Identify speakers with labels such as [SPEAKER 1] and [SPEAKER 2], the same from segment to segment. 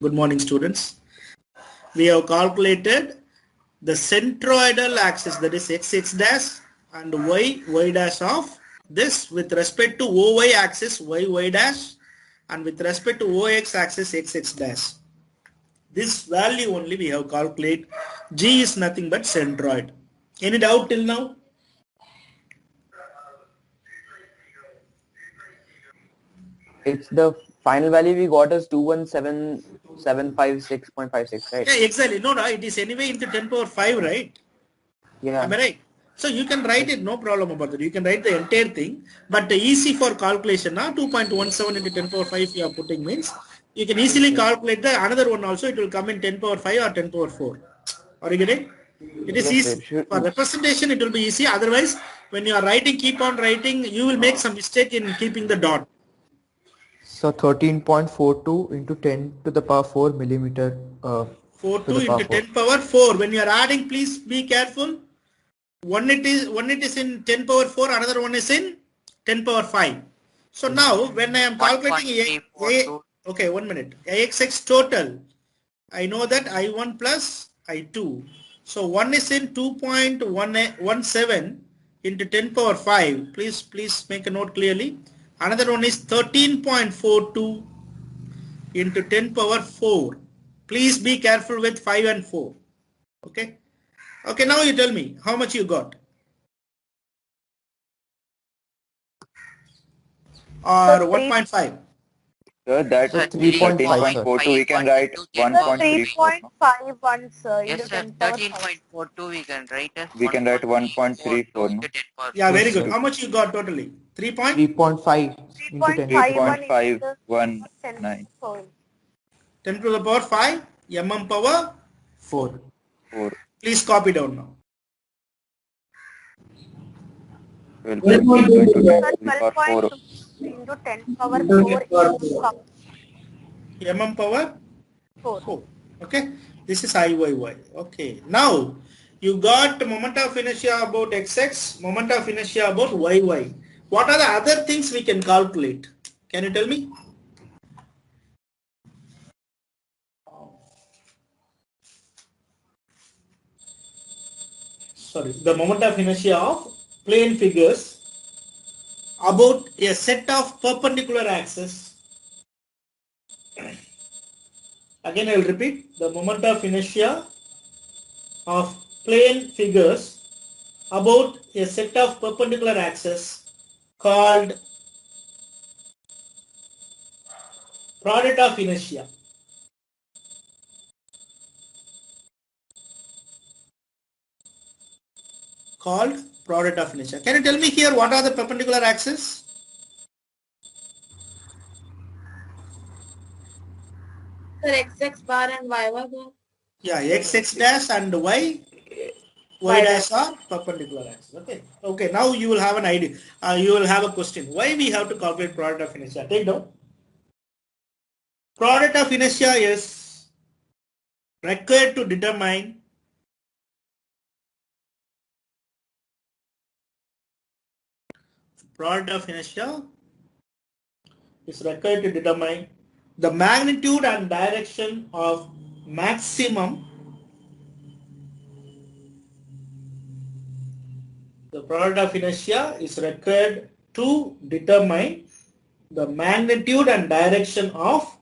[SPEAKER 1] Good morning, students. We have calculated the centroidal axis, that is x dash and y dash of this with respect to OY axis y dash and with respect to OX axis x dash. This value only we have calculated. G is nothing but centroid. Any doubt till now?
[SPEAKER 2] It's the final value we got is 217,756.56, right?
[SPEAKER 1] Yeah, exactly. No, it is anyway into 10 power 5, right?
[SPEAKER 2] Yeah.
[SPEAKER 1] Am I right? So you can write it, no problem about that. You can write the entire thing, but easy for calculation. Now 2.17 into 10 power 5 you are putting means you can easily calculate the another one also. It will come in 10 power 5 or 10 power 4. Are you getting? It is
[SPEAKER 2] Yes,
[SPEAKER 1] easy.
[SPEAKER 2] sir.
[SPEAKER 1] For representation, it will be easy. Otherwise, when you are writing, keep on writing, you will make some mistake in keeping the dot.
[SPEAKER 3] So 13.42 into 10 to the power 4 millimeter
[SPEAKER 1] 42 into 10 power 4. When you are adding, please be careful. One it is in 10 power 4, another one is in 10 power 5. So now when I am calculating okay, 1 minute. AXX total, I know that I1 plus I2. So one is in 2.17 into 10 power 5. Please make a note clearly. Another one is 13.42 into 10 power 4. Please be careful with 5 and 4. Okay. Okay, now you tell me how much you got. Or 1.5.
[SPEAKER 4] Sir, that 13.42 we can write 1.34.
[SPEAKER 5] 3.51, sir.
[SPEAKER 6] Yes, sir. 13.42 we can write as
[SPEAKER 4] We can write 1.34. No?
[SPEAKER 1] Yeah, very good. How much you got totally? 3.5
[SPEAKER 3] into 10.
[SPEAKER 4] 3.519.
[SPEAKER 1] 10 to the power 5 mm power
[SPEAKER 3] 4.
[SPEAKER 1] Please copy down now.
[SPEAKER 4] 12.2 into 10 to the power 4.
[SPEAKER 5] Into 10 power 4
[SPEAKER 1] mm power
[SPEAKER 5] 4.
[SPEAKER 1] Okay, this is IYY. Okay, now you got moment of inertia about XX, moment of inertia about YY. What are the other things we can calculate? Can you tell me? Sorry, the moment of inertia of plane figures about a set of perpendicular axes. Again, I will repeat the moment of inertia of plane figures about a set of perpendicular axes called product of inertia. Called product of inertia. Can you tell me here what are the perpendicular axes?
[SPEAKER 7] Sir, XX bar and YY bar.
[SPEAKER 1] Yeah, XX dash and Y dash are perpendicular axis. Okay. Okay. Now you will have an idea. You will have a question. Why we have to calculate product of inertia? Take down. Product of inertia is required to determine product of inertia is required to determine the magnitude and direction of maximum. The product of inertia is required to determine the magnitude and direction of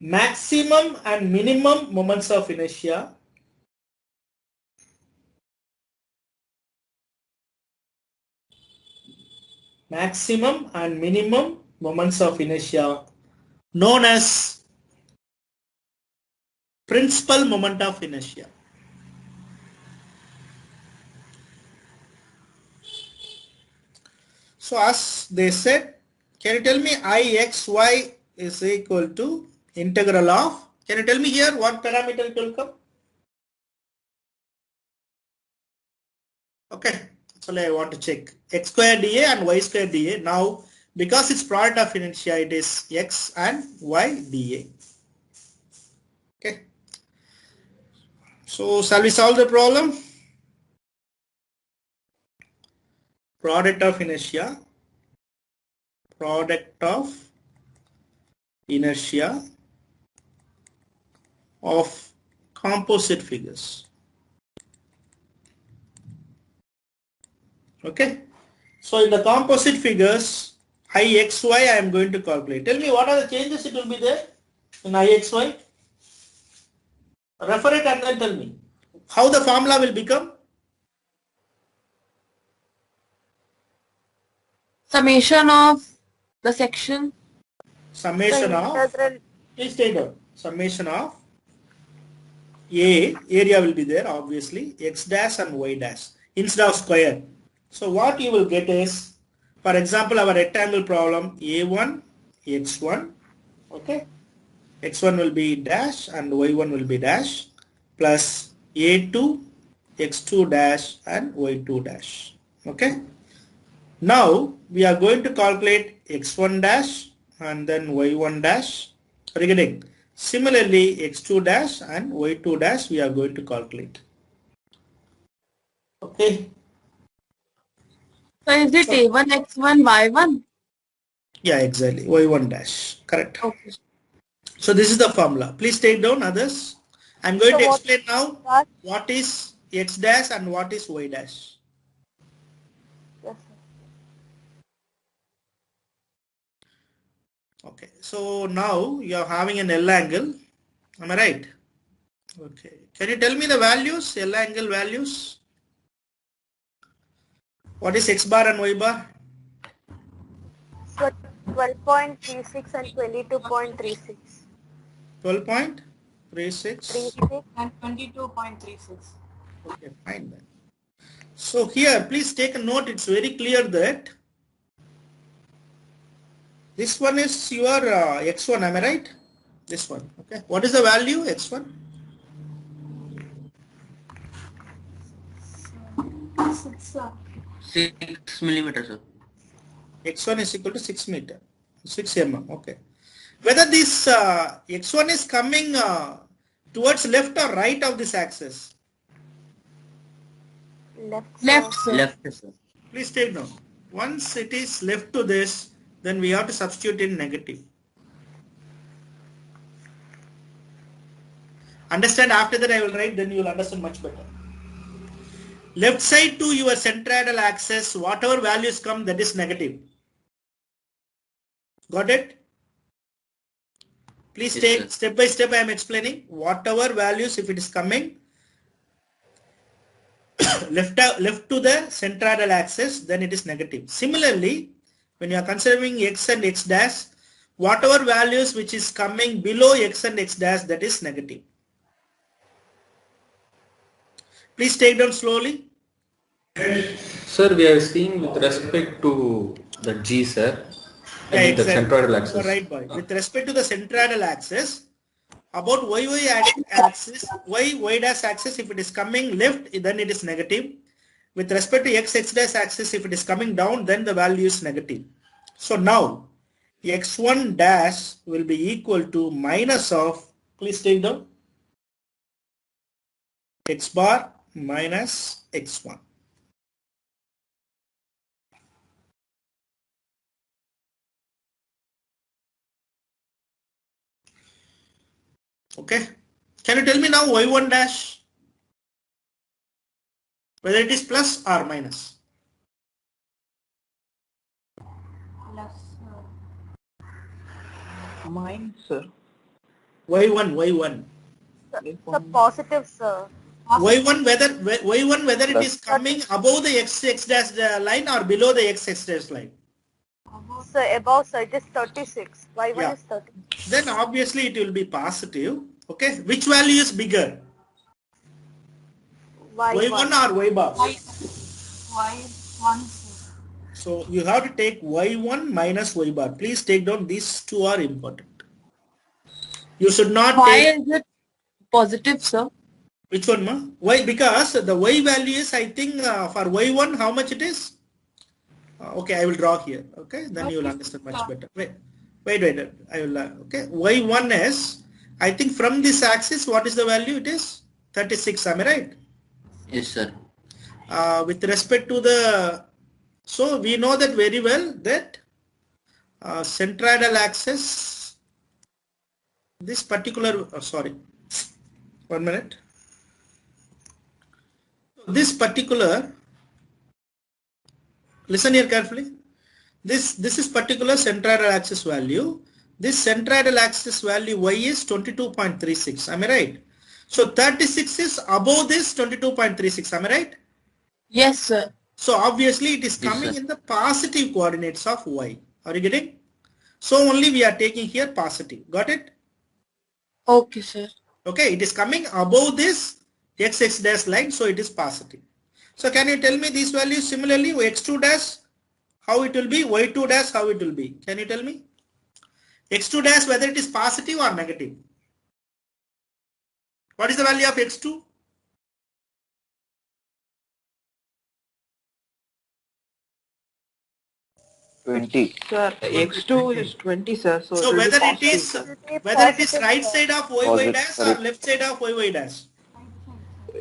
[SPEAKER 1] maximum and minimum moments of inertia maximum and minimum moments of inertia known as principal moment of inertia. So as they said, can you tell me Ixy is equal to integral of, can you tell me here what parameter it will come? Okay, that's all I want to check. X square dA and Y square dA. Now, because it's product of inertia, it is X and Y dA. Okay. So, shall we solve the problem? Product of inertia. Product of inertia of composite figures. Okay. So in the composite figures, IXY I am going to calculate. Tell me what are the changes it will be there in IXY? Refer it and then tell me. How the formula will become?
[SPEAKER 7] Summation of the section.
[SPEAKER 1] Summation
[SPEAKER 5] The
[SPEAKER 1] of,
[SPEAKER 5] integral.
[SPEAKER 1] please take down, summation of A, area will be there obviously, X dash and Y dash instead of square. So what you will get is, for example, our rectangle problem A1, X1, okay, X1 will be dash and Y1 will be dash plus A2, X2 dash and Y2 dash, okay. Now we are going to calculate X1 dash and then Y1 dash. Are you getting? Similarly, X2 dash and Y2 dash we are going to calculate. Okay.
[SPEAKER 7] So is it A1, X1, Y1?
[SPEAKER 1] Yeah, exactly. Y1 dash. Correct.
[SPEAKER 7] Okay.
[SPEAKER 1] So this is the formula. Please take down others. I'm going
[SPEAKER 5] So
[SPEAKER 1] to
[SPEAKER 5] what
[SPEAKER 1] explain now
[SPEAKER 5] dash?
[SPEAKER 1] what is X dash and what is Y dash.
[SPEAKER 5] Yes, sir.
[SPEAKER 1] Okay. So now you are having an L angle. Am I right? Okay. Can you tell me the values, L angle values? What is X bar and Y bar?
[SPEAKER 5] So 12.36 and 22.36.
[SPEAKER 1] 12.36.
[SPEAKER 5] 36.
[SPEAKER 7] And 22.36.
[SPEAKER 1] Okay, fine then. So here, please take a note. It's very clear that this one is your X1. Am I right? This one. Okay. What is the value X1?
[SPEAKER 6] 6 millimeters, sir.
[SPEAKER 1] X1 is equal to 6 meter. 6 mm. Okay. Whether this X1 is coming towards left or right of this axis?
[SPEAKER 5] Left.
[SPEAKER 7] Left,
[SPEAKER 5] Sir.
[SPEAKER 7] sir.
[SPEAKER 6] Left, sir.
[SPEAKER 1] Please take note. Once it is left to this, then we have to substitute in negative. Understand, after that I will write, then you will understand much better. Left side to your centroidal axis, whatever values come, that is negative. Got it? Please
[SPEAKER 6] Yes,
[SPEAKER 1] take
[SPEAKER 6] sir.
[SPEAKER 1] step by step. I am explaining whatever values, if it is coming left to the centroidal axis, then it is negative. Similarly, when you are considering x and x dash, whatever values which is coming below x and x dash, that is negative. Please take down slowly.
[SPEAKER 8] Sir, we are seeing with respect to the G, sir.
[SPEAKER 1] Yeah,
[SPEAKER 8] I mean the
[SPEAKER 1] exactly.
[SPEAKER 8] centroidal
[SPEAKER 1] You are
[SPEAKER 8] axis.
[SPEAKER 1] right, boy. With respect to the centroidal axis, about y axis, y dash axis, if it is coming left, then it is negative. With respect to x dash axis, if it is coming down, then the value is negative. So now, x1 dash will be equal to minus of, please take down, x bar minus x1. Okay. Can you tell me now y1 dash? Whether it is plus or minus?
[SPEAKER 3] Mine, sir.
[SPEAKER 1] y1.
[SPEAKER 5] So positive, sir.
[SPEAKER 1] y1 whether it is
[SPEAKER 5] Plus.
[SPEAKER 1] coming above the x dash line or below the x dash line.
[SPEAKER 5] So above, sir, it is 36. Y1
[SPEAKER 1] Yeah.
[SPEAKER 5] is 36.
[SPEAKER 1] Then obviously it will be positive. Okay. Which value is bigger? Y1 or y bar?
[SPEAKER 7] Y1.
[SPEAKER 1] So you have to take y1 minus y bar. Please take down, these two are important. You should not
[SPEAKER 7] Why
[SPEAKER 1] take,
[SPEAKER 7] is it positive, sir?
[SPEAKER 1] which one, ma? Why? Because the y value is, I think for y1, how much it is? Okay, I will draw here. Okay, then you will understand much better. Wait. I will. Okay, y1 is, I think from this axis, what is the value? It is 36. Am I right?
[SPEAKER 6] Yes, sir.
[SPEAKER 1] With respect to the, so we know that very well that centroidal axis this particular, sorry, 1 minute. This particular, listen here carefully. This is particular centroidal axis value. This centroidal axis value y is 22.36. Am I right? So 36 is above this 22.36. Am I right?
[SPEAKER 7] Yes, sir.
[SPEAKER 1] So obviously it is
[SPEAKER 6] Yes,
[SPEAKER 1] coming
[SPEAKER 6] sir.
[SPEAKER 1] in the positive coordinates of y. Are you getting? So only we are taking here positive. Got it?
[SPEAKER 7] Okay, sir.
[SPEAKER 1] Okay, it is coming above this x dash line, so it is positive. So can you tell me these values similarly? X2 dash, how it will be? Y2 dash, how it will be? Can you tell me? X2 dash, whether it is positive or negative? What is the value of X2?
[SPEAKER 3] Sir, x2 is 20, sir. So,
[SPEAKER 1] So
[SPEAKER 3] it will be
[SPEAKER 1] whether it
[SPEAKER 3] positive,
[SPEAKER 1] is
[SPEAKER 3] sir.
[SPEAKER 5] Positive,
[SPEAKER 1] right
[SPEAKER 5] sir.
[SPEAKER 1] side of y
[SPEAKER 4] Positive,
[SPEAKER 1] dash
[SPEAKER 4] sir.
[SPEAKER 1] or left side of y dash?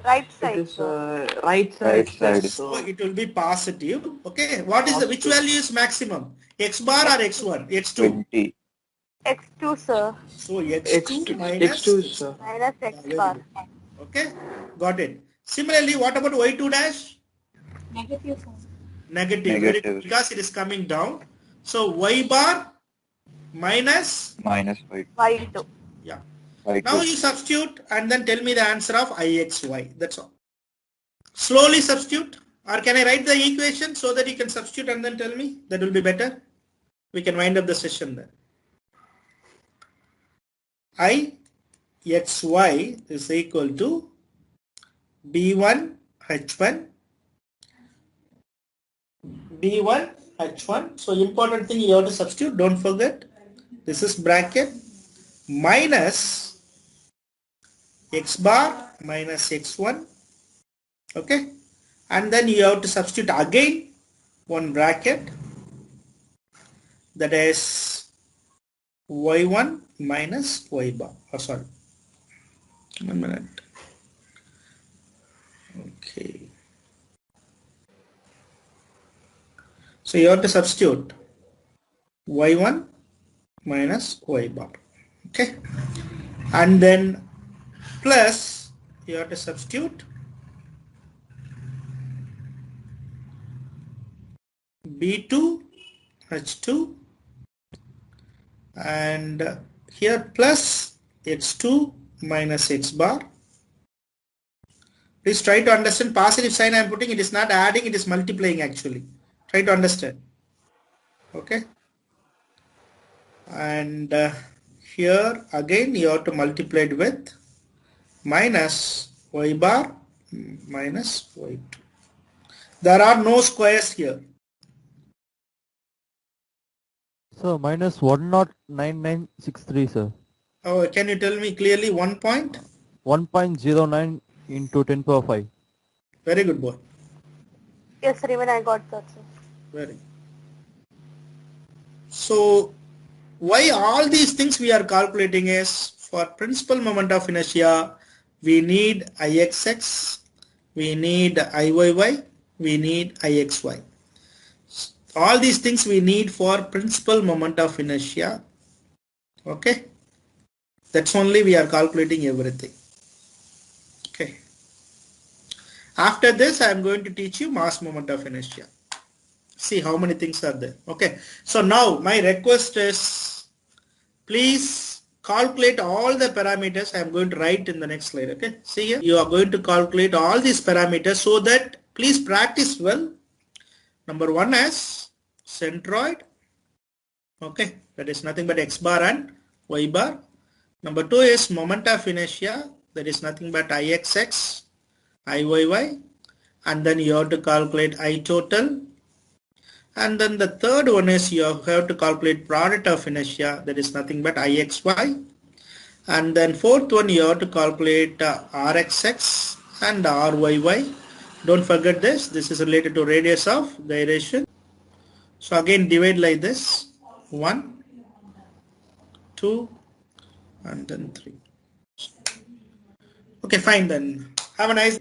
[SPEAKER 5] Right
[SPEAKER 3] It
[SPEAKER 5] side,
[SPEAKER 3] is
[SPEAKER 5] sir.
[SPEAKER 3] right side,
[SPEAKER 4] Right
[SPEAKER 3] sir.
[SPEAKER 4] side.
[SPEAKER 1] So
[SPEAKER 3] So
[SPEAKER 1] it will be positive. Okay. What is the which
[SPEAKER 3] positive.
[SPEAKER 1] value is maximum? X bar or X1? X2.
[SPEAKER 4] 20.
[SPEAKER 5] X2, sir.
[SPEAKER 1] So X2 minus
[SPEAKER 3] x2 is
[SPEAKER 5] Minus
[SPEAKER 1] yeah,
[SPEAKER 5] X
[SPEAKER 1] very
[SPEAKER 5] bar.
[SPEAKER 1] good. Okay. Got it. Similarly, what about Y2 dash? Negative. Very good.
[SPEAKER 4] Negative.
[SPEAKER 1] Because it is coming down. So Y bar minus
[SPEAKER 4] Minus y,
[SPEAKER 5] Y2.
[SPEAKER 1] yeah. Now
[SPEAKER 4] y2.
[SPEAKER 1] you substitute and then tell me the answer of IXY. That's all. Slowly substitute, or can I write the equation so that you can substitute and then tell me? That will be better. We can wind up the session then. IXY is equal to B1 H1 B1 H1. So important thing you have to substitute. Don't forget. This is bracket minus X bar minus X1. Okay. And then you have to substitute again one bracket, that is y1 minus y bar. Oh, sorry. 1 minute. Okay. So you have to substitute y1 minus y bar. Okay. And then plus you have to substitute B2 H2 and here plus X2 minus X bar. Please try to understand positive sign I am putting. It is not adding, it is multiplying actually. Try to understand. Okay. And here again you have to multiply it with minus y bar minus y2. There are no squares here.
[SPEAKER 9] So minus 1.9963, sir.
[SPEAKER 1] Oh, can you tell me clearly 1 point?
[SPEAKER 9] 1.09 into 10 power 5.
[SPEAKER 1] Very good boy.
[SPEAKER 5] Yes, sir. Even I got that, sir.
[SPEAKER 1] Very. So why all these things we are calculating is for principal moment of inertia we need Ixx, we need Iyy, we need Ixy. All these things we need for principal moment of inertia. Okay. That's only we are calculating everything. Okay. After this I am going to teach you mass moment of inertia. See how many things are there. Okay. So now my request is please calculate all the parameters I am going to write in the next slide. Okay. See here. You are going to calculate all these parameters so that please practice well. Number one is centroid. Okay. That is nothing but X bar and Y bar. Number two is moment of inertia. That is nothing but Ixx, Iyy. And then you have to calculate I total. And then the third one is you have to calculate product of inertia, that is nothing but Ixy. And then fourth one you have to calculate Rxx and Ryy. Don't forget this is related to radius of gyration. So again divide like this, 1, 2 and then 3. Okay, fine then. Have a nice